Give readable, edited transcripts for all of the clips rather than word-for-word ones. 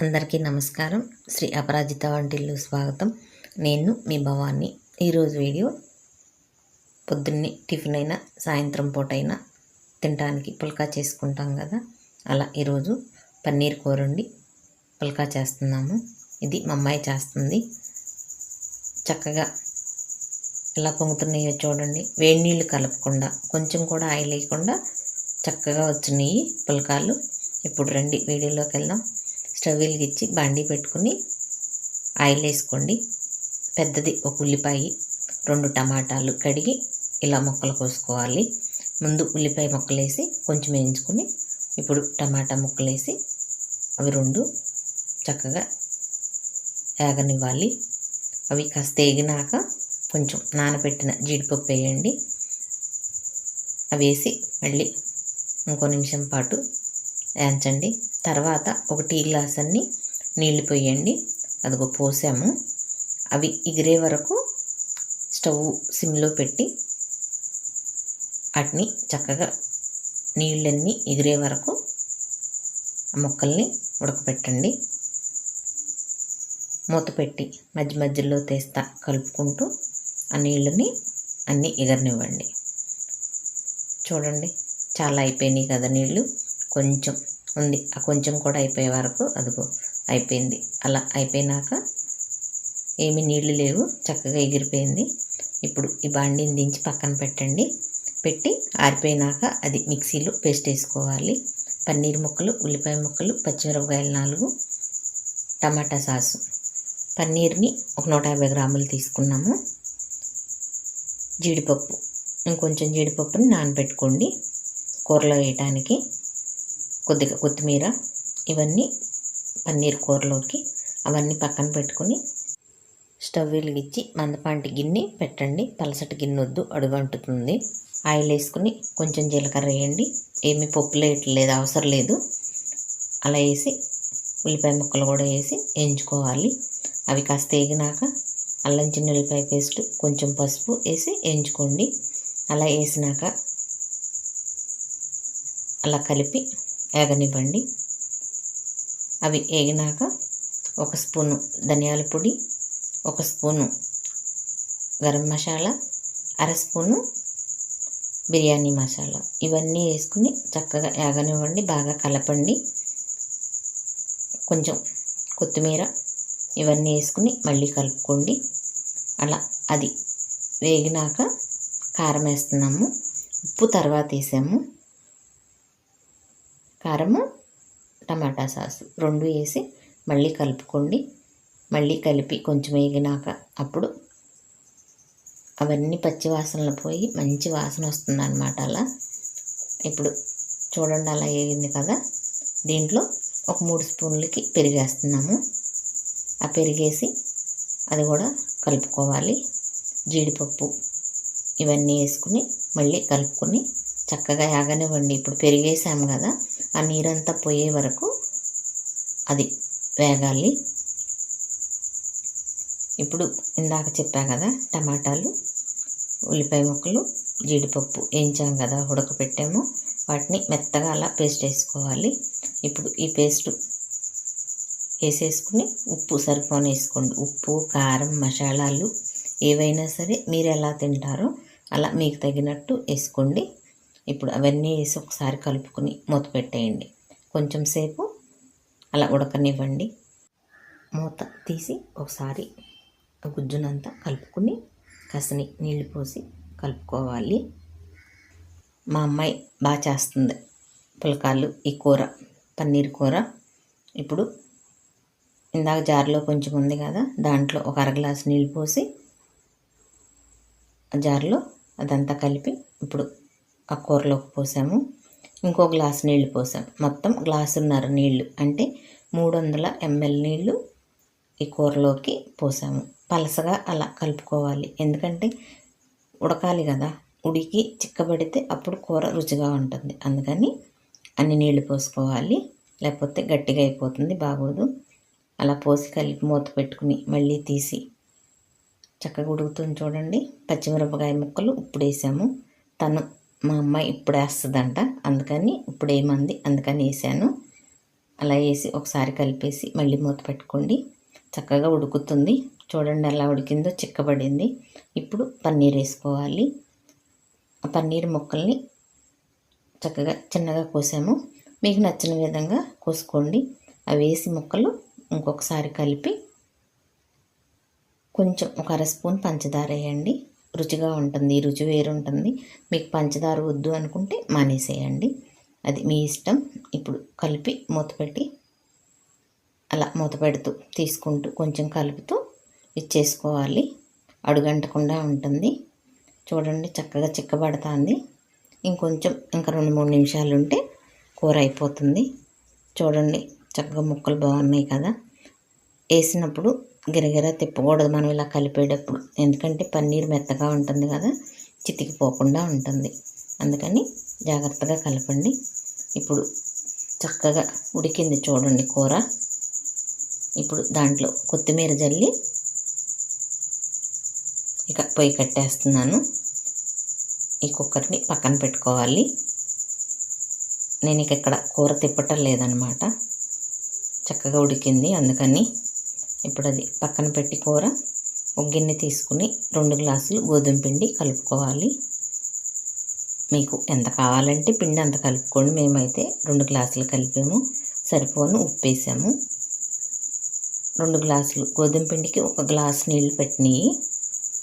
అందరికీ నమస్కారం. శ్రీ అపరాజిత వంటిల్లు స్వాగతం. నేను మీ భవాని. ఈరోజు వీడియో పొద్దున్నే టిఫిన్ అయినా సాయంత్రం పూట అయినా తినడానికి పుల్కా చేసుకుంటాం కదా, అలా ఈరోజు పన్నీర్ కూర వండి పుల్కా చేస్తున్నాము. ఇది మా అమ్మాయి చేస్తుంది. చక్కగా ఎలా పొంగుతున్నాయో చూడండి. వేడి నీళ్ళు కలపకుండా, కొంచెం కూడా ఆయిల్ వేయకుండా చక్కగా వచ్చినాయి పుల్కాలు. ఇప్పుడు రండి వీడియోలోకి వెళ్దాం. స్టవ్ వెలిగించి బాండీ పెట్టుకుని ఆయిల్ వేసుకోండి. పెద్దది ఒక ఉల్లిపాయ, 2 టమాటాలు కడిగి ఇలా ముక్కలు కోసుకోవాలి. ముందు ఉల్లిపాయ ముక్కలు వేసి కొంచెం వేయించుకుని ఇప్పుడు టమాటా ముక్కలు వేసి అవి 2 చక్కగా వేగనివ్వాలి. అవి కాస్త వేగినాక కొంచెం నానబెట్టిన జీడిపప్పు వేయండి. అవి వేసి మళ్ళీ ఇంకో నిమిషం పాటు వేయించండి. తర్వాత ఒక టీ గ్లాస్ అన్ని నీళ్లు పోయండి. అదిగో పోసాము. అవి ఎగిరే వరకు స్టవ్ సిమ్లో పెట్టి వాటిని చక్కగా నీళ్ళన్నీ ఎగిరే వరకు ఆ ముక్కల్ని ఉడకపెట్టండి. మూత పెట్టి మధ్య మధ్యలో తీస్తా కలుపుకుంటూ ఆ నీళ్ళని అన్నీ ఎగరనివ్వండి. చూడండి, చాలా అయిపోయినాయి కదా నీళ్ళు. కొంచెం ఉంది, ఆ కొంచెం కూడా అయిపోయే వరకు అదిగో అయిపోయింది. అలా అయిపోయినాక ఏమీ నీళ్లు లేవు, చక్కగా ఎగిరిపోయింది. ఇప్పుడు ఈ బాండీని దించి పక్కన పెట్టండి. పెట్టి ఆరిపోయినాక అది మిక్సీలో పేస్ట్ వేసుకోవాలి. పన్నీర్ ముక్కలు, ఉల్లిపాయ ముక్కలు, పచ్చిమిరపకాయలు 4, టమాటా సాసు. పన్నీర్ని ఒక 150 గ్రాములు తీసుకున్నాము. జీడిపప్పు, ఇంకొంచెం జీడిపప్పుని నానబెట్టుకోండి కూరలో వేయటానికి. కొద్దిగా కొత్తిమీర, ఇవన్నీ పన్నీర్ కూరలోకి. అవన్నీ పక్కన పెట్టుకుని స్టవ్ వెలిగించి మందపాటి గిన్నె పెట్టండి. పలసటి గిన్నె వద్దు, అడుగంటుతుంది. ఆయిల్ వేసుకుని కొంచెం జీలకర్ర వేయండి. ఏమీ పప్పులు వేయట్లేదు, అవసరం లేదు. అలా వేసి ఉల్లిపాయ ముక్కలు కూడా వేసి వేయించుకోవాలి. అవి కాస్త వేగినాక అల్లం చిన్నుల్లిపాయ పేస్ట్, కొంచెం పసుపు వేసి వేయించుకోండి. అలా వేసినాక అలా కలిపి వేగనివ్వండి. అవి వేగినాక 1 స్పూను ధనియాల పొడి, 1 స్పూను గరం మసాలా, 1/2 స్పూను బిర్యానీ మసాలా, ఇవన్నీ వేసుకుని చక్కగా వేగనివ్వండి. బాగా కలపండి. కొంచెం కొత్తిమీర ఇవన్నీ వేసుకుని మళ్ళీ కలుపుకోండి. అలా అది వేగినాక కారం వేస్తున్నాము. ఉప్పు తర్వాత వేసాము. కారము, టమాటా సాసు 2 వేసి మళ్ళీ కలుపుకోండి. మళ్ళీ కలిపి కొంచెం వేగినాక అప్పుడు అవన్నీ పచ్చి వాసనలు పోయి మంచి వాసన వస్తుంది అన్నమాట. అలా ఇప్పుడు చూడండి, అలా వేగింది కదా. దీంట్లో ఒక 3 స్పూన్లకి పెరిగేస్తున్నాము. ఆ పెరిగేసి అది కూడా కలుపుకోవాలి. జీడిపప్పు ఇవన్నీ వేసుకుని మళ్ళీ కలుపుకొని చక్కగా వేగనివ్వండి. ఇప్పుడు పెరిగేసాము కదా, ఆ నీరంతా పోయే వరకు అది వేగాలి. ఇప్పుడు ఇందాక చెప్పా కదా, టమాటాలు, ఉల్లిపాయ ముక్కలు, జీడిపప్పు వేయించాం కదా, ఉడకపెట్టాము. వాటిని మెత్తగా అలా పేస్ట్ వేసుకోవాలి. ఇప్పుడు ఈ పేస్ట్ వేసేసుకుని ఉప్పు సరిపోని వేసుకోండి. ఉప్పు, కారం, మసాలాలు ఏవైనా సరే మీరు ఎలా తింటారో అలా మీకు తగినట్టు వేసుకోండి. ఇప్పుడు అవన్నీ వేసి ఒకసారి కలుపుకొని మూత పెట్టేయండి. కొంచెం సేపు అలా ఉడకనివ్వండి. మూత తీసి ఒకసారి గుజ్జునంతా కలుపుకుని కసని నీళ్లు పోసి కలుపుకోవాలి. మా అమ్మాయి బాగా చేస్తుంది పుల్కాలు, ఈ కూర పన్నీర్ కూర. ఇప్పుడు ఇందాక జార్లో కొంచెం ఉంది కదా, దాంట్లో ఒక 1/2 గ్లాసు నీళ్ళు పోసి ఆ జార్లో అదంతా కలిపి ఇప్పుడు ఆ కూరలోకి పోసాము. ఇంకో గ్లాసు నీళ్లు పోసాం. మొత్తం 1.5 గ్లాసు నీళ్లు, అంటే 300 ml నీళ్లు ఈ కూరలోకి పోసాము. పలసగా అలా కలుపుకోవాలి, ఎందుకంటే ఉడకాలి కదా. ఉడికి చిక్కబడితే అప్పుడు కూర రుచిగా ఉంటుంది. అందుకని అన్ని నీళ్లు పోసుకోవాలి, లేకపోతే గట్టిగా అయిపోతుంది, బాగోదు. అలా పోసి కలిపి మూత పెట్టుకుని మళ్ళీ తీసి చక్కగా ఉడుకుతుంది చూడండి. పచ్చిమిరపకాయ ముక్కలు ఇప్పుడు వేసాము. మా అమ్మాయి ఇప్పుడు వేస్తుందంట, అందుకని ఇప్పుడు వేయమంది, అందుకని వేసాను. అలా వేసి ఒకసారి కలిపేసి మళ్ళీ మూత పెట్టుకోండి. చక్కగా ఉడుకుతుంది. చూడండి ఎలా ఉడికిందో, చిక్కబడింది. ఇప్పుడు పన్నీర్ వేసుకోవాలి. ఆ పన్నీర్ ముక్కల్ని చక్కగా చిన్నగా కోసాము. మీకు నచ్చిన విధంగా కోసుకోండి. అవి వేసి ముక్కలు ఇంకొకసారి కలిపి కొంచెం ఒక అర స్పూన్ పంచదార వేయండి. రుచిగా ఉంటుంది. ఈ రుచి వేరు ఉంటుంది. మీకు పంచదార వద్దు అనుకుంటే మానేసేయండి, అది మీ ఇష్టం. ఇప్పుడు కలిపి మూత పెట్టి అలా మూత పెడుతూ తీసుకుంటూ కొంచెం కలుపుతూ ఇచ్చేసుకోవాలి. అడుగంటకుండా ఉంటుంది. చూడండి చక్కగా చిక్కబడుతుంది. ఇంకొంచెం ఇంకా 2-3 నిమిషాలు ఉంటే కూర అయిపోతుంది. చూడండి చక్కగా ముక్కలు బాగున్నాయి కదా. వేసినప్పుడు గిరగిర తిప్పకూడదు మనం ఇలా కలిపేటప్పుడు, ఎందుకంటే పన్నీర్ మెత్తగా ఉంటుంది కదా, చితికిపోకుండా ఉంటుంది. అందుకని జాగ్రత్తగా కలపండి. ఇప్పుడు చక్కగా ఉడికింది చూడండి కూర. ఇప్పుడు దాంట్లో కొత్తిమీర జల్లి ఇక పొయ్యి కట్టేస్తున్నాను. ఈ కుక్కర్ని పక్కన పెట్టుకోవాలి. నేను ఇక్కడ కూర తిప్పటం లేదనమాట, చక్కగా ఉడికింది అందుకని. ఇప్పుడు అది పక్కన పెట్టి కూర ఒక గిన్నె తీసుకుని 2 గ్లాసులు గోధుమ పిండి కలుపుకోవాలి. మీకు ఎంత కావాలంటే పిండి అంత కలుపుకోండి. మేమైతే 2 గ్లాసులు కలిపాము, సరిపోను ఉప్పు వేసాము. 2 గ్లాసులు గోధుమ పిండికి 1 గ్లాసు నీళ్లు పెట్టినాయి,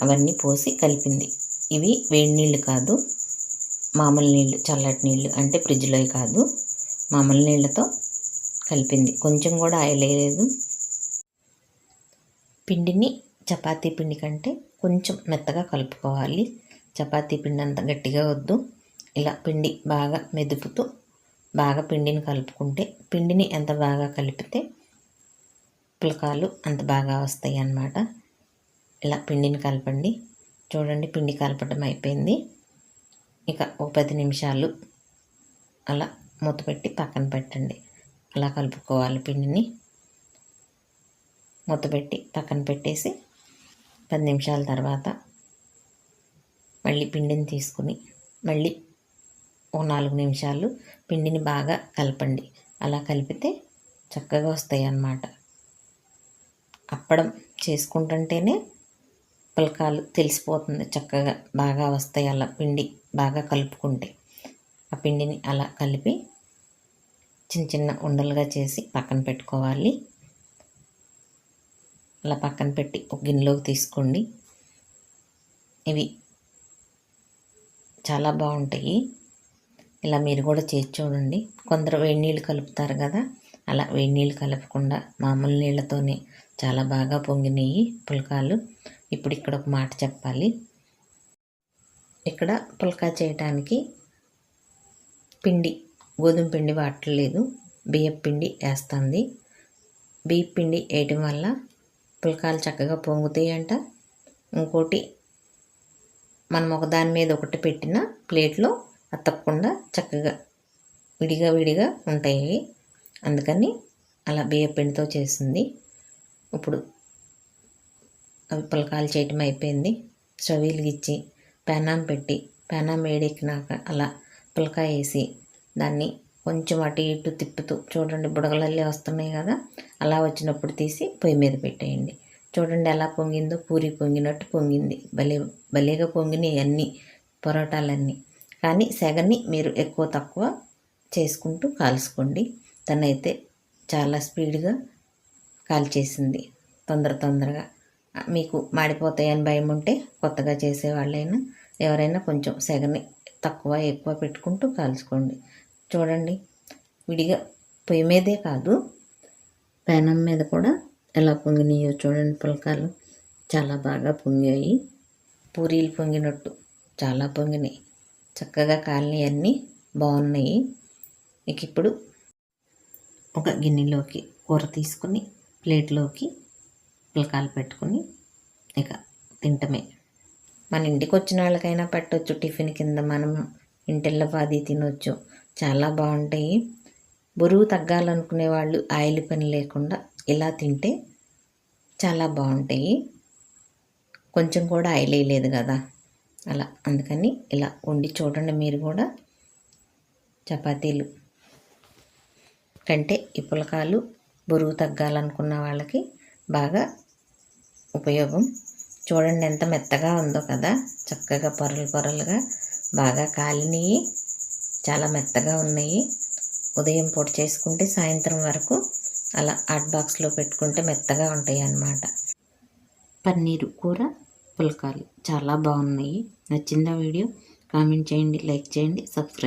అవన్నీ పోసి కలిపింది. ఇవి వేడి నీళ్ళు కాదు, మామూలు నీళ్ళు, చల్లటి నీళ్ళు, అంటే ఫ్రిడ్జ్లో కాదు, మామూలు నీళ్ళతో కలిపింది. కొంచెం కూడా ఆయిల్ వేయలేదు. పిండిని చపాతీ పిండి కంటే కొంచెం మెత్తగా కలుపుకోవాలి. చపాతీ పిండి అంత గట్టిగా వద్దు. ఇలా పిండి బాగా మెదుపుతూ బాగా పిండిని కలుపుకుంటే, పిండిని ఎంత బాగా కలిపితే పులకాలు అంత బాగా వస్తాయి అన్నమాట. ఇలా పిండిని కలపండి. చూడండి పిండి కలపడం అయిపోయింది. ఇక ఒక 10 నిమిషాలు అలా మూత పెట్టి పక్కన పెట్టండి. అలా కలుపుకోవాలి పిండిని. మూత పెట్టి పక్కన పెట్టేసి 10 నిమిషాల తర్వాత మళ్ళీ పిండిని తీసుకుని మళ్ళీ ఓ 4 నిమిషాలు పిండిని బాగా కలపండి. అలా కలిపితే చక్కగా వస్తాయి అన్నమాట. అప్పడం చేసుకుంటుంటేనే పులకాలు తెలిసిపోతుంది, చక్కగా బాగా వస్తాయి అలా పిండి బాగా కలుపుకుంటే. ఆ పిండిని అలా కలిపి చిన్న చిన్న ఉండలుగా చేసి పక్కన పెట్టుకోవాలి. అలా పక్కన పెట్టి ఒక గిన్నెలోకి తీసుకోండి. ఇవి చాలా బాగుంటాయి. ఇలా మీరు కూడా చేసి చూడండి. కొందరు వేడి నీళ్ళు కలుపుతారు కదా, అలా వేడి నీళ్ళు కలపకుండా మామూలు నీళ్ళతోనే చాలా బాగా పొంగినాయి పులకాలు. ఇప్పుడు ఇక్కడ ఒక మాట చెప్పాలి. ఇక్కడ పుల్కా చేయడానికి పిండి గోధుమ పిండి వాడట్లేదు, బియ్యం పిండి వేస్తుంది. బియ్యం పిండి వేయటం వల్ల పుల్కాలు చక్కగా పొంగుతాయి అంట. ఇంకోటి, మనం ఒకదాని మీద ఒకటి పెట్టిన ప్లేట్లో అతకకుండా చక్కగా విడిగా విడిగా ఉంటాయి. అందుకని అలా బియ్యం పిండితో చేసింది. ఇప్పుడు అవి పులకాలు చేయటం అయిపోయింది. స్టవ్ వెలిగించి పెనం పెట్టి, పెనం వేడెక్కినాక అలా పులకాయ వేసి దాన్ని కొంచెం అటు ఇటు తిప్పుతూ, చూడండి బుడగలల్లే వస్తున్నాయి కదా, అలా వచ్చినప్పుడు తీసి పొయ్యి మీద పెట్టేయండి. చూడండి ఎలా పొంగిందో, పూరి పొంగినట్టు పొంగింది. భలేగా పొంగినాయి అన్నీ పొరోటాలన్నీ. కానీ సెగని మీరు ఎక్కువ తక్కువ చేసుకుంటూ కాల్చుకోండి. తనైతే చాలా స్పీడ్గా కాల్చేసింది, తొందరగా. మీకు మాడిపోతాయని భయం ఉంటే కొత్తగా చేసేవాళ్ళైనా ఎవరైనా కొంచెం సెగని తక్కువ ఎక్కువ పెట్టుకుంటూ కాల్చుకోండి. చూడండి విడిగా పొయ్యి మీదే కాదు, పెనం మీద కూడా ఎలా పొంగినాయో చూడండి. పులకాలు చాలా బాగా పొంగాయి, పూరీలు పొంగినట్టు చాలా పొంగినాయి. చక్కగా కాలినవి అన్నీ బాగున్నాయి. ఇక ఇప్పుడు ఒక గిన్నెలోకి కూర తీసుకుని ప్లేట్లోకి పులకాలు పెట్టుకుని ఇక తింటమే. మన ఇంటికి వచ్చిన వాళ్ళకైనా పెట్టవచ్చు, టిఫిన్ కింద మనం ఇంటిల్లో పాది తినొచ్చు. చాలా బాగుంటాయి. బరువు తగ్గాలనుకునే వాళ్ళు ఆయిల్ పని లేకుండా ఇలా తింటే చాలా బాగుంటాయి. కొంచెం కూడా ఆయిల్ వేయలేదు కదా అలా, అందుకని ఇలా వండి చూడండి మీరు కూడా. చపాతీలు కంటే ఈ పులకాలు బరువు తగ్గాలనుకున్న వాళ్ళకి బాగా ఉపయోగం. చూడండి ఎంత మెత్తగా ఉందో కదా, చక్కగా పొరలు పొరలుగా బాగా కాలినవి, చాలా మెత్తగా ఉన్నాయి. ఉదయం పూట చేసుకుంటే సాయంత్రం వరకు అలా హాట్ బాక్స్లో పెట్టుకుంటే మెత్తగా ఉంటాయి అన్నమాట. పన్నీరు కూర పుల్కాలు చాలా బాగున్నాయి. నచ్చిందా వీడియో? కామెంట్ చేయండి, లైక్ చేయండి, సబ్స్క్రైబ్